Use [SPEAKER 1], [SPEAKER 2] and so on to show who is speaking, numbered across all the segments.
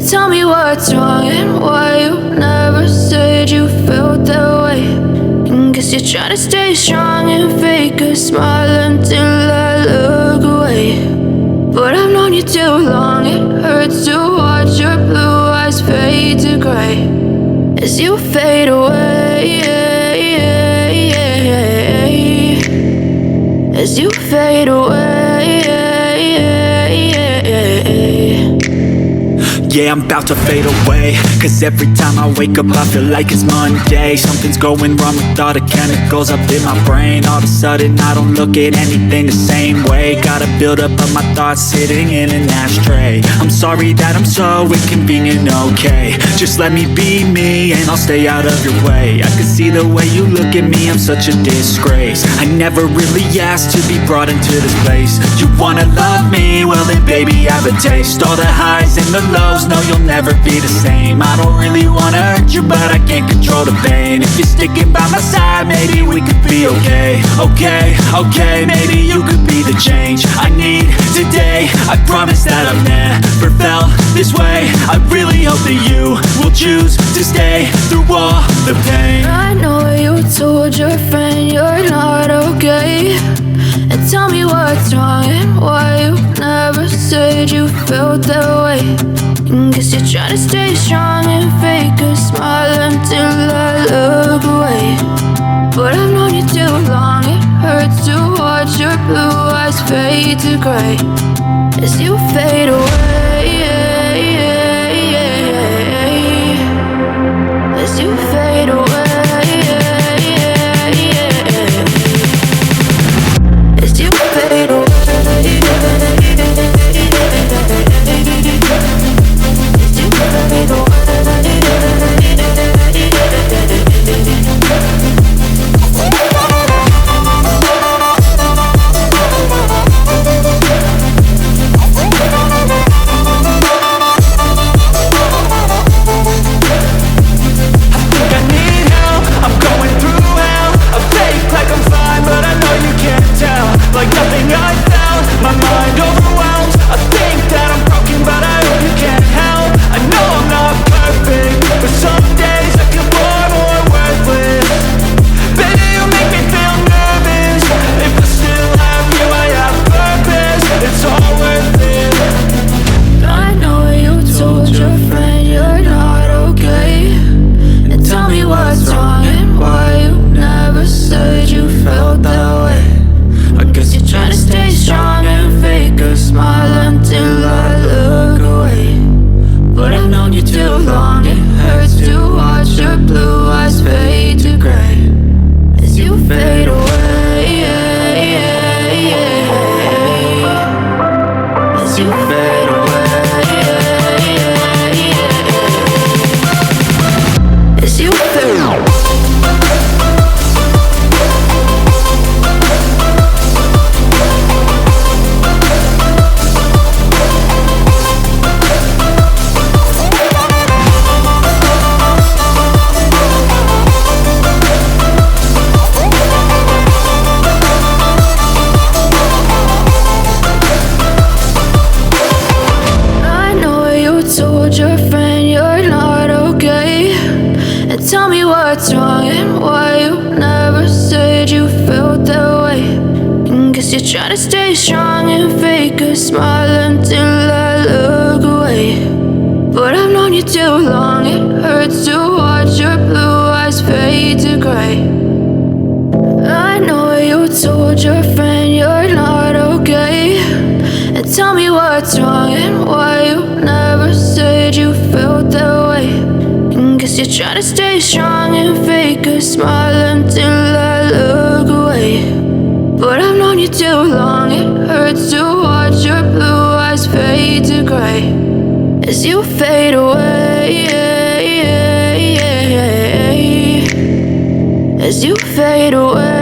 [SPEAKER 1] tell me what's wrong and why you never said you felt that way. And guess you're trying to stay strong and fake a smile until I look away. But I've known you too long, it hurts to watch your blue eyes fade to gray as you fade away, as you fade away.
[SPEAKER 2] Yeah, I'm about to fade away, cause every time I wake up I feel like it's Monday. Something's going wrong with all the chemicals up in my brain. All of a sudden I don't look at anything the same way. Gotta build up of my thoughts sitting in an ashtray. I'm sorry that I'm so inconvenient, okay. Just let me be me and I'll stay out of your way. I can see the way you look at me, I'm such a disgrace. I never really asked to be brought into this place. You wanna love me? Well then baby I have a taste. All the highs and the lows, no, you'll never be the same. I don't really wanna hurt you, but I can't control the pain. If you're sticking by my side, maybe we could be okay. Okay, maybe you could be the change I need today. I promise that I've never felt this way. I really hope that you will choose to stay through all the pain.
[SPEAKER 1] I know you told your friend you're not okay, and tell me what's wrong and why you never said you felt that way. And guess you're trying to stay strong and fake a smile until I look away. But I've known you too long, it hurts to watch your blue eyes fade to gray as you fade away, as you fade away, as you fade away.
[SPEAKER 2] Like nothing I felt, my mind overwhelmed. I think that I'm broken, but I hope you can't help. I know I'm not perfect, but some days I feel more worthless. Baby, you make me feel nervous. If I still have you, I have purpose. It's all worth it.
[SPEAKER 1] I know you told your friend you're not okay, and tell me what's wrong and why you never said you felt that way. I guess you're trying to stay strong and fake a smile until I look away. But I've known you too long, it hurts to watch your blue eyes fade to gray as you fade away, as you fade away, as you fade away. Told your friend you're not okay, and tell me what's wrong and why you never said you felt that way. And guess you're trying to stay strong and fake a smile until I look away. But I've known you too long, it hurts to watch your blue eyes fade to gray. I know you told your friend you're not okay, and tell me what's wrong and why you never said you felt that way. And guess you're trying to stay strong and fake a smile until I look away. But I've known you too long, it hurts to watch your blue eyes fade to gray as you fade away, as you fade away.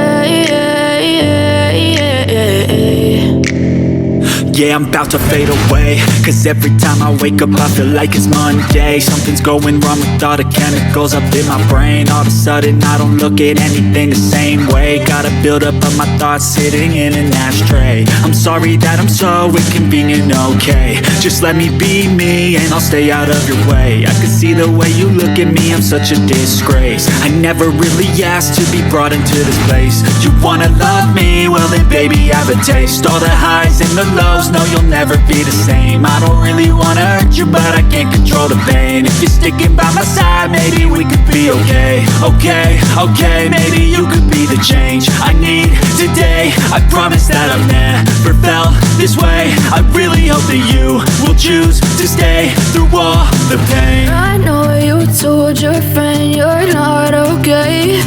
[SPEAKER 2] Yeah, I'm about to fade away, cause every time I wake up I feel like it's Monday. Something's going wrong with all the chemicals up in my brain. All of a sudden I don't look at anything the same way. Gotta build up of my thoughts sitting in an ashtray. I'm sorry that I'm so inconvenient, okay. Just let me be me and I'll stay out of your way. I can see the way you look at me, I'm such a disgrace. I never really asked to be brought into this place. You wanna love me? Well then baby, have a taste. All the highs and the lows, no you'll never be the same. I don't really wanna hurt you, but I can't control the pain. If you're sticking by my side, maybe we could be okay. Okay, maybe you could be the change I need today. I promise that I've never felt this way. I really hope that you will choose to stay through all the pain.
[SPEAKER 1] I know you told your friend you're not okay,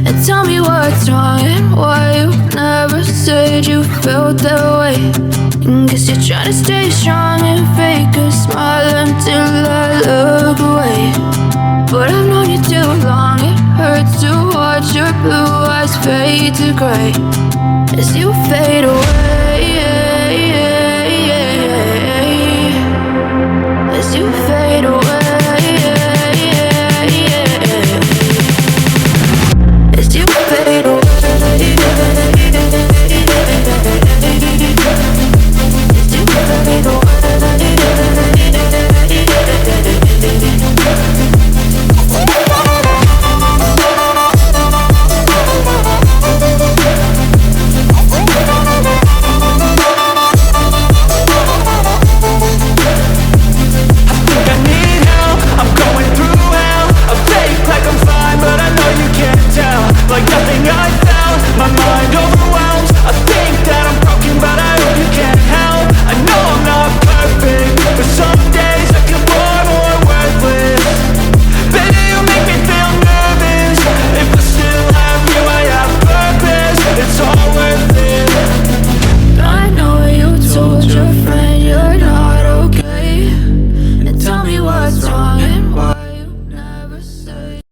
[SPEAKER 1] and tell me what's wrong and why you never said you felt that way. Guess you're trying to stay strong and fake a smile until I look away. But I've known you too long, it hurts to watch your blue eyes fade to gray as you fade away, as you fade away.